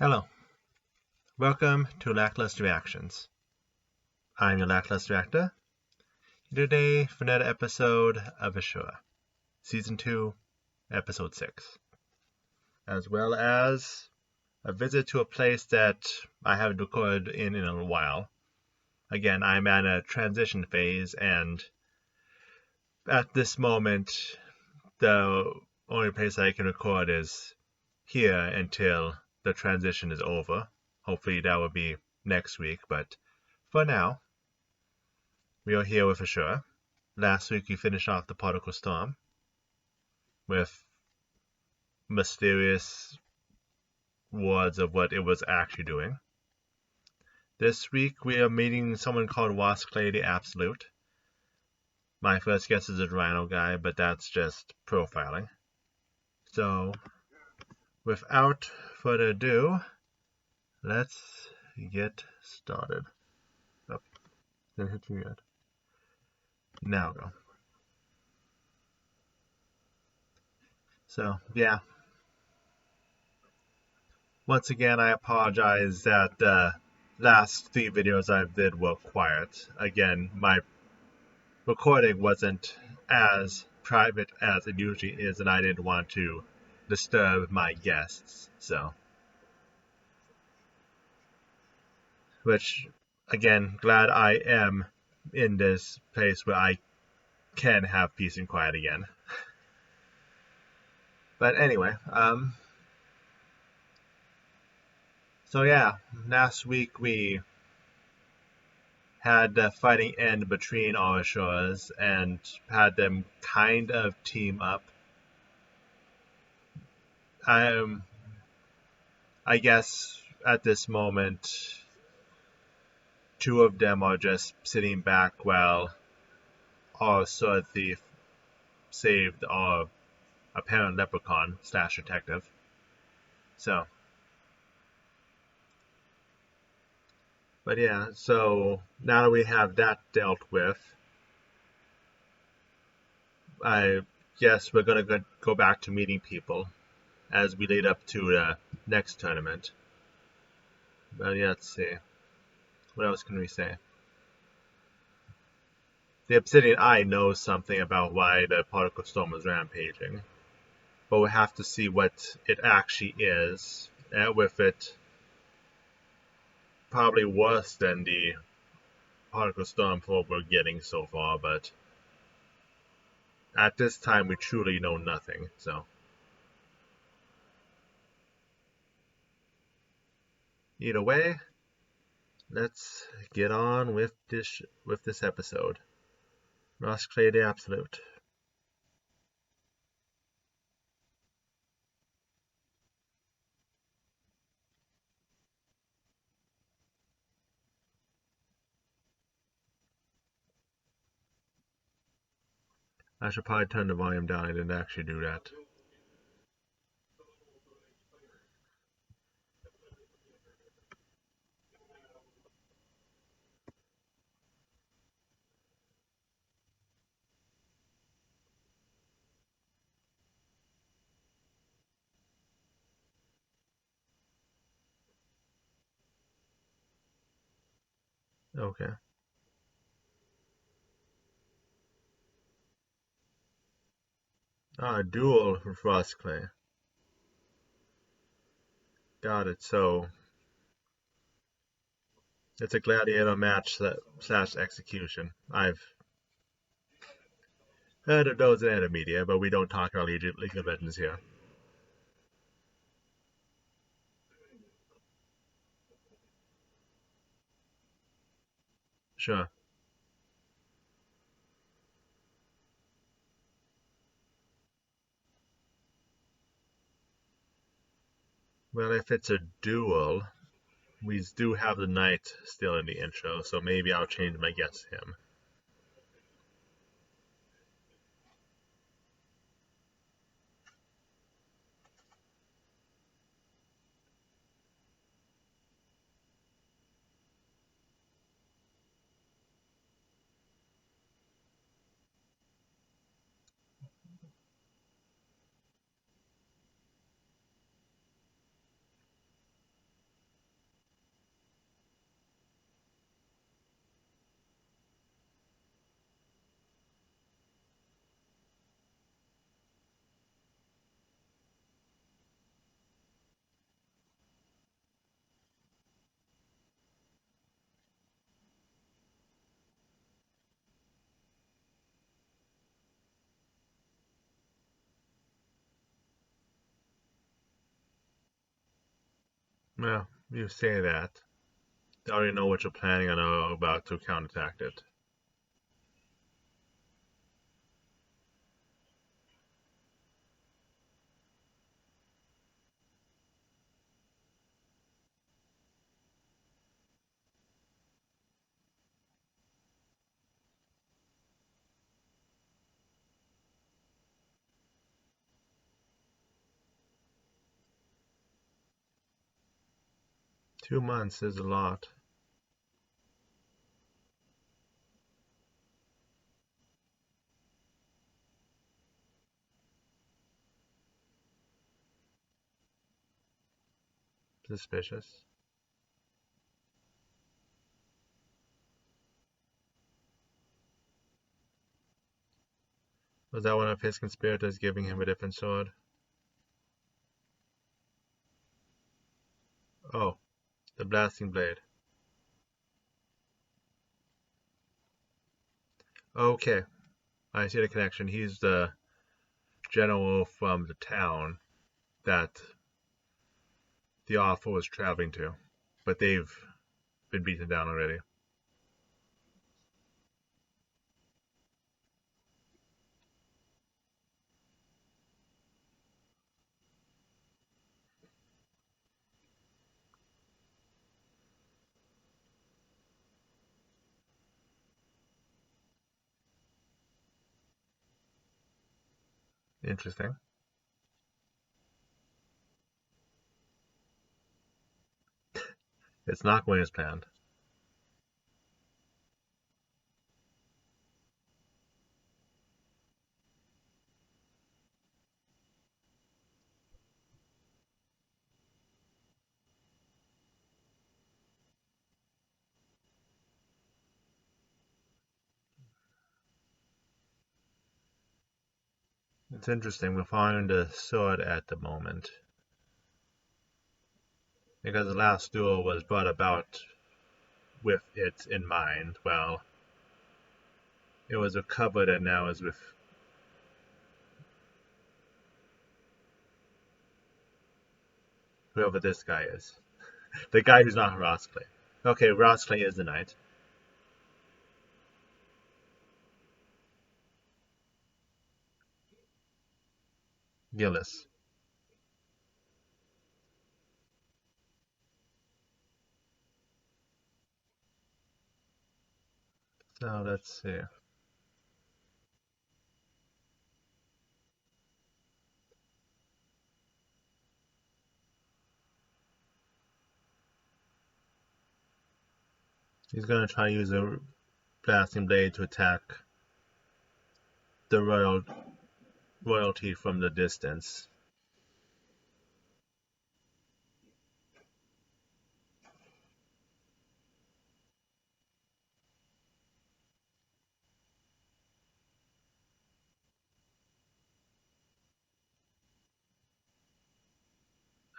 Hello, welcome to Lackluster Reactions. I'm your Lackluster Actor, here today for another episode of Ishura, Season 2, Episode 6, as well as a visit to a place that I haven't recorded in a while. Again, I'm at a transition phase, and at this moment, the only place I can record is here until the transition is over. Hopefully that will be next week, but for now, we are here with Ishura. Last week we finished off the particle storm with mysterious words of what it was actually doing. This week we are meeting someone called Wasclay the Absolute. My first guess is a Rhino guy, but that's just profiling. So, without further ado, let's get started. Oh, didn't hit you yet. Now go. So, yeah. Once again, I apologize that the last 3 videos I did were quiet. Again, my recording wasn't as private as it usually is, and I didn't want to disturb my guests, so. Which, again, glad I am in this place where I can have peace and quiet again. But anyway, so yeah, last week we had the fighting end between our Ishuras and had them kind of team up. I guess at this moment, 2 of them are just sitting back while our sword thief saved our apparent leprechaun / detective. So, but yeah, so now that we have that dealt with, I guess we're gonna go back to meeting people as we lead up to the next tournament. But yeah, let's see. What else can we say? The Obsidian Eye knows something about why the particle storm was rampaging, but we'll have to see what it actually is, with it probably worse than the particle storm probe we're getting so far, but at this time we truly know nothing, so. Either way, let's get on with this episode. Wasclay the Absolute. I should probably turn the volume down. I didn't actually do that. Okay. Ah, duel for Wasclay. Got it. So it's a gladiator match / execution. I've heard of those in other media, but we don't talk about League of Legends here. Sure. Well, if it's a duel, we do have the knight still in the intro, so maybe I'll change my guess to him. Well, you say that. They already know what you're planning on about to counteract it. 2 months is a lot. Suspicious. Was that one of his conspirators giving him a different sword? Oh, the blasting blade. Okay, I see the connection. He's the general from the town that the offer was traveling to, but they've been beaten down already. Interesting. It's not going as planned. It's interesting. We're following the sword at the moment because the last duel was brought about with it in mind. Well, it was recovered and now is with whoever this guy is. The guy who's not Rossclay. Okay, Rossclay is the knight. Gillis. So let's see. He's gonna try to use a blasting blade to attack the royalty from the distance.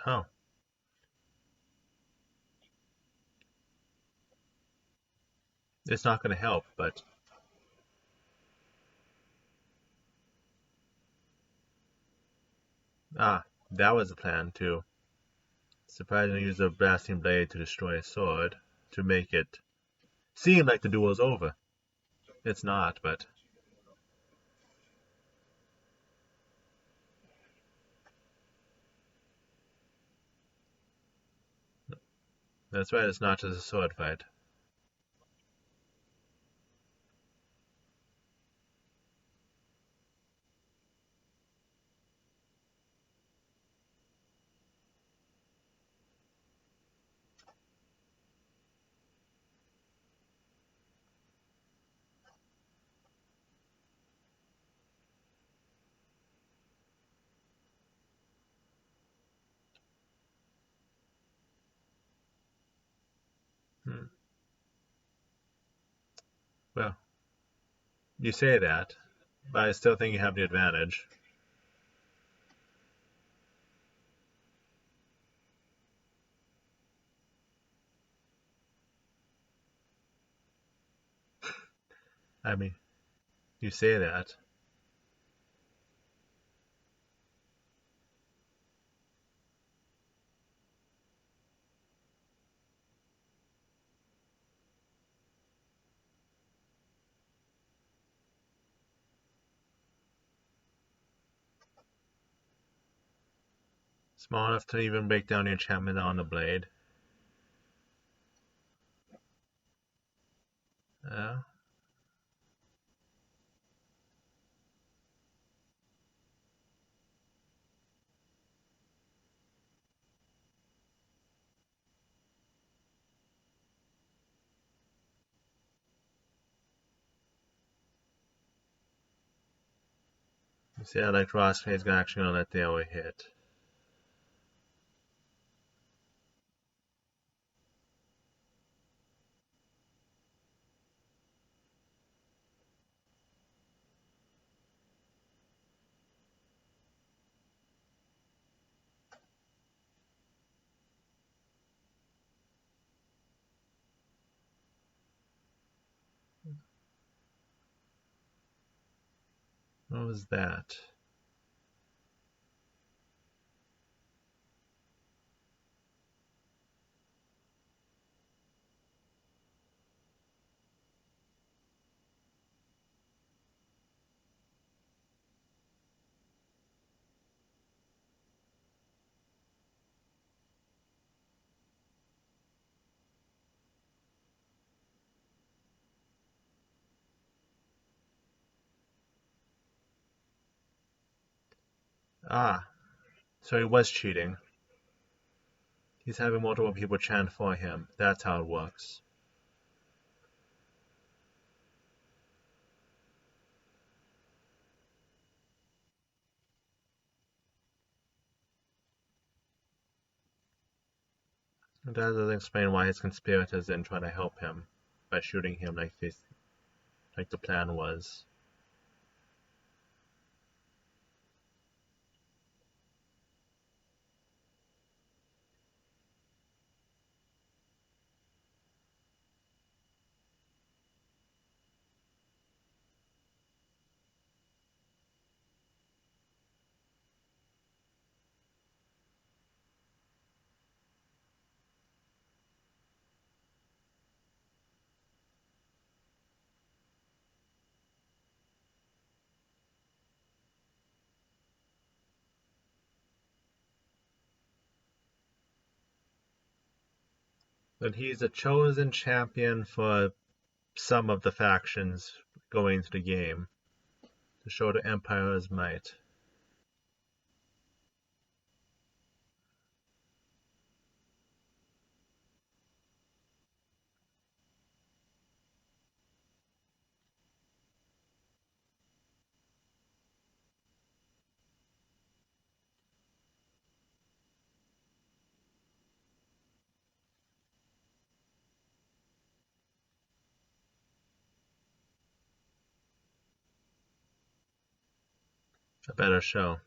Oh, it's not gonna help, but that was the plan to surprisingly use a blasting blade to destroy a sword to make it seem like the duel's over. It's not, but that's right. It's not just a sword fight. Hmm. Well, you say that, but I still think you have the advantage. I mean, you say that. Small enough to even break down the enchantment on the blade. Uh, See, I like Ross is actually gonna let the AoE hit. What was that? Ah, so he was cheating. He's having multiple people chant for him. That's how it works. That doesn't explain why his conspirators didn't try to help him by shooting him like the plan was. But he's a chosen champion for some of the factions going into the game to show the Empire's might. A better show.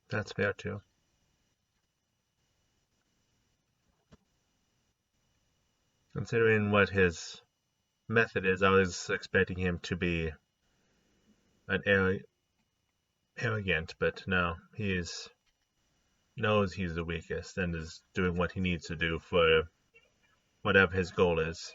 That's fair too. Considering what his method is, I was expecting him to be an arrogant, but no, he's knows he's the weakest and is doing what he needs to do for whatever his goal is.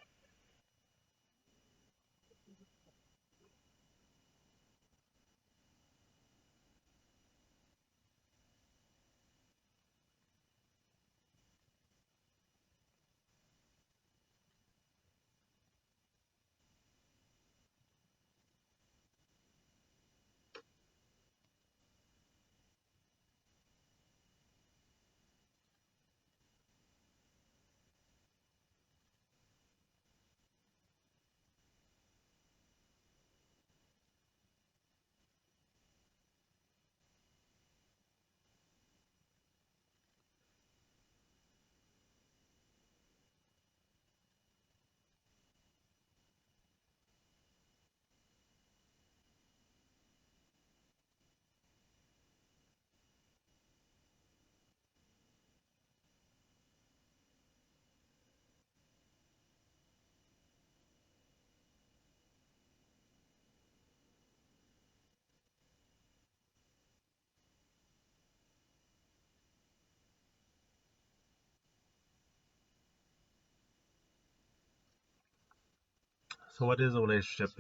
So what is a relationship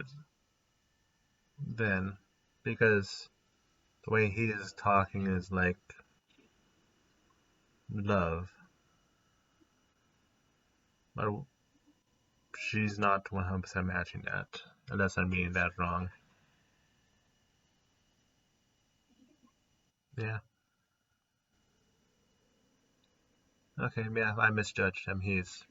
then? Because the way he is talking is like love, but she's not 100% matching that, unless I'm reading that wrong. Yeah. Okay. Yeah, I misjudged him. He's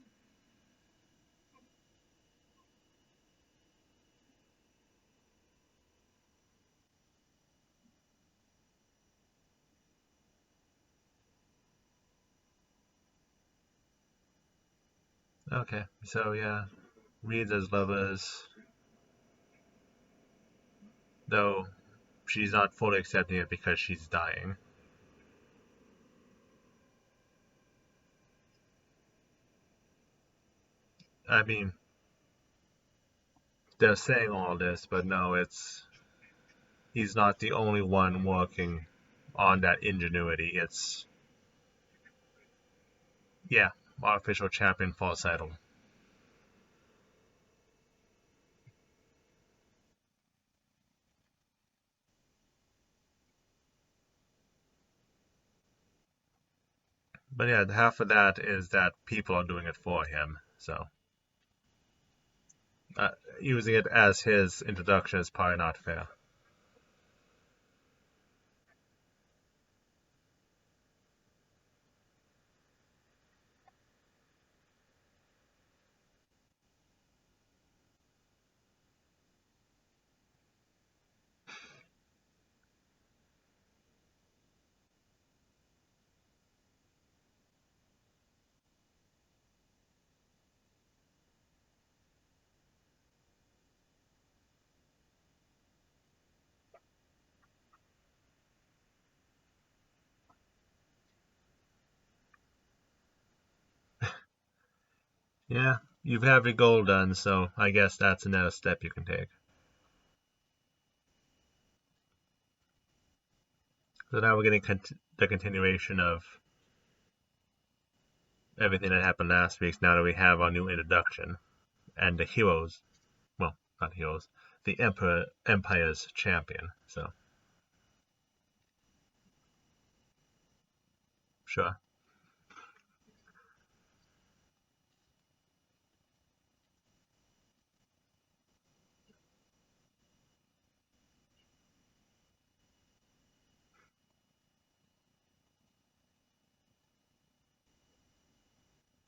okay. So yeah, reads as lovers, though she's not fully accepting it because she's dying. I mean, they're saying all this, but no, it's he's not the only one working on that ingenuity. It's yeah, artificial champion falsetto. But yeah, half of that is that people are doing it for him. So uh, using it as his introduction is probably not fair. Yeah, you've had your goal done, so I guess that's another step you can take. So now we're getting the continuation of everything that happened last week. Now that we have our new introduction and the heroes, well, not heroes, the Empire's champion. So sure,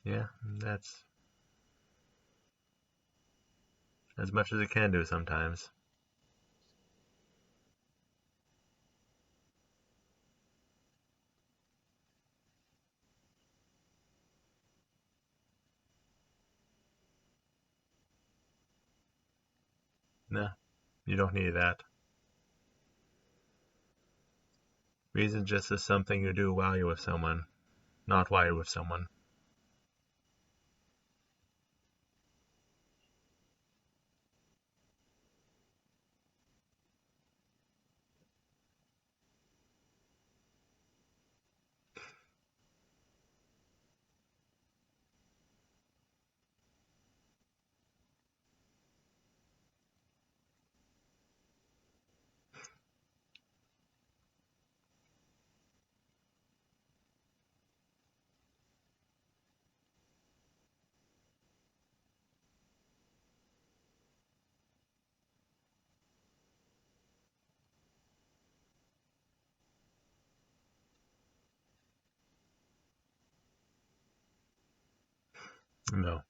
yeah, that's as much as it can do sometimes. No, you don't need that. Reason just is something you do while you're with someone, not while you're with someone. No.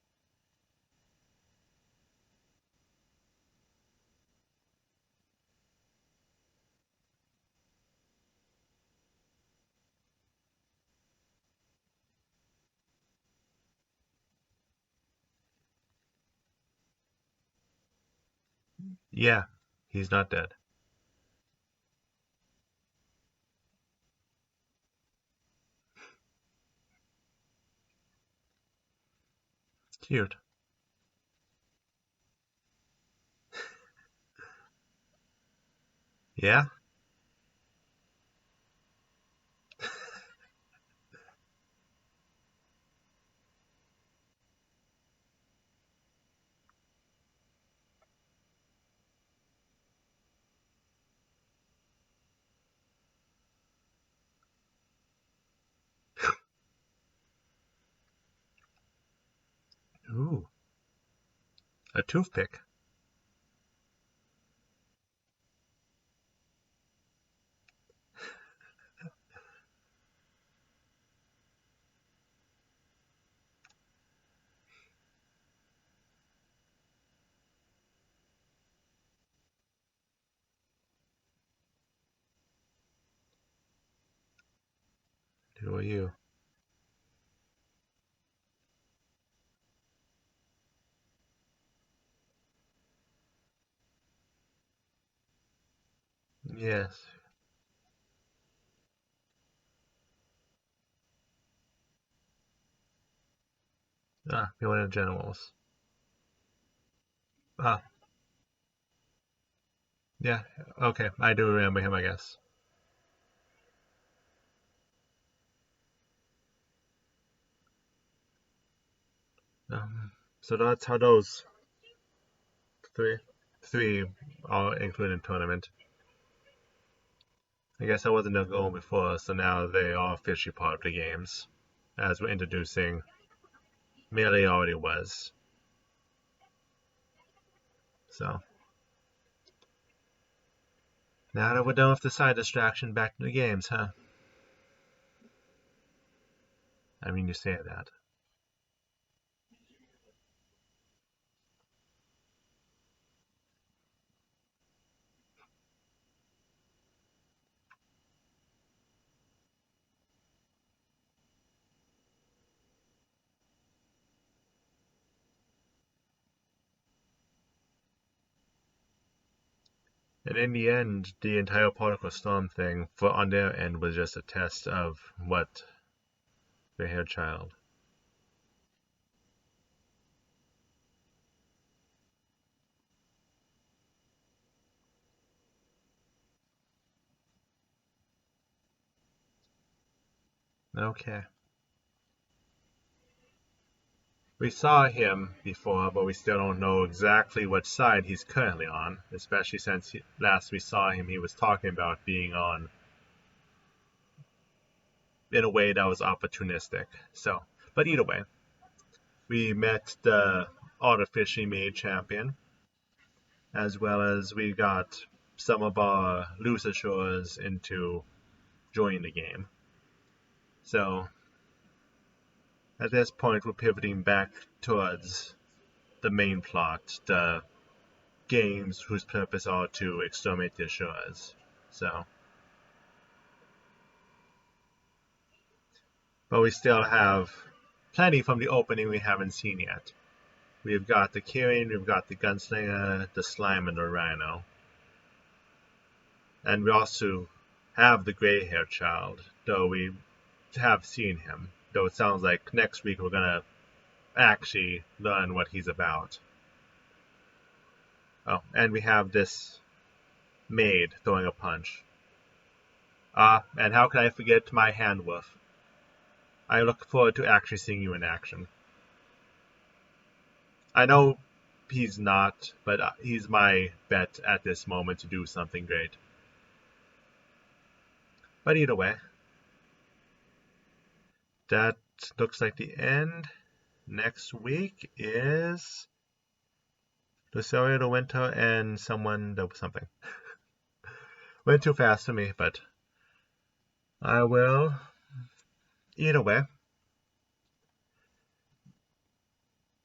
Yeah, he's not dead. Cute. Yeah? Ooh, a toothpick. Who are you? Yes. Ah, you're one of the generals. Ah, yeah. Okay, I do remember him, I guess. Um, so that's how those three, three all included tournament. I guess I wasn't a goal before, so now they are officially part of the games, as we're introducing Melee already was. So now that we're done with the side distraction, back to the games, huh? I mean, you say that. And in the end, the entire particle storm thing for on their end was just a test of what the hair child. Okay. We saw him before, but we still don't know exactly what side he's currently on, especially since last we saw him, he was talking about being on in a way that was opportunistic. So, but either way, we met the artificially made champion, as well as we got some of our loose shores into joining the game. So, at this point, we're pivoting back towards the main plot, the games whose purpose are to exterminate the Ashuras. So, but we still have plenty from the opening we haven't seen yet. We've got the Kirin, we've got the Gunslinger, the Slime, and the Rhino. And we also have the gray haired child, though we have seen him. Though it sounds like next week we're gonna actually learn what he's about. Oh, and we have this maid throwing a punch. Ah, and how can I forget my hand wolf? I look forward to actually seeing you in action. I know he's not, but he's my bet at this moment to do something great. But either way, that looks like the end. Next week is Luceria the Winter and someone that was something. Went too fast for me, but I will. Either way,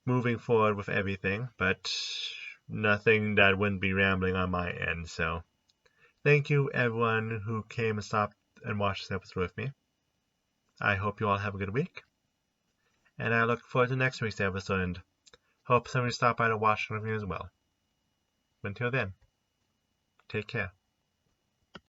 moving forward with everything, but nothing that wouldn't be rambling on my end. So, thank you everyone who came and stopped and watched this episode with me. I hope you all have a good week, and I look forward to next week's episode and hope somebody stop by to watch and review as well. Until then, take care.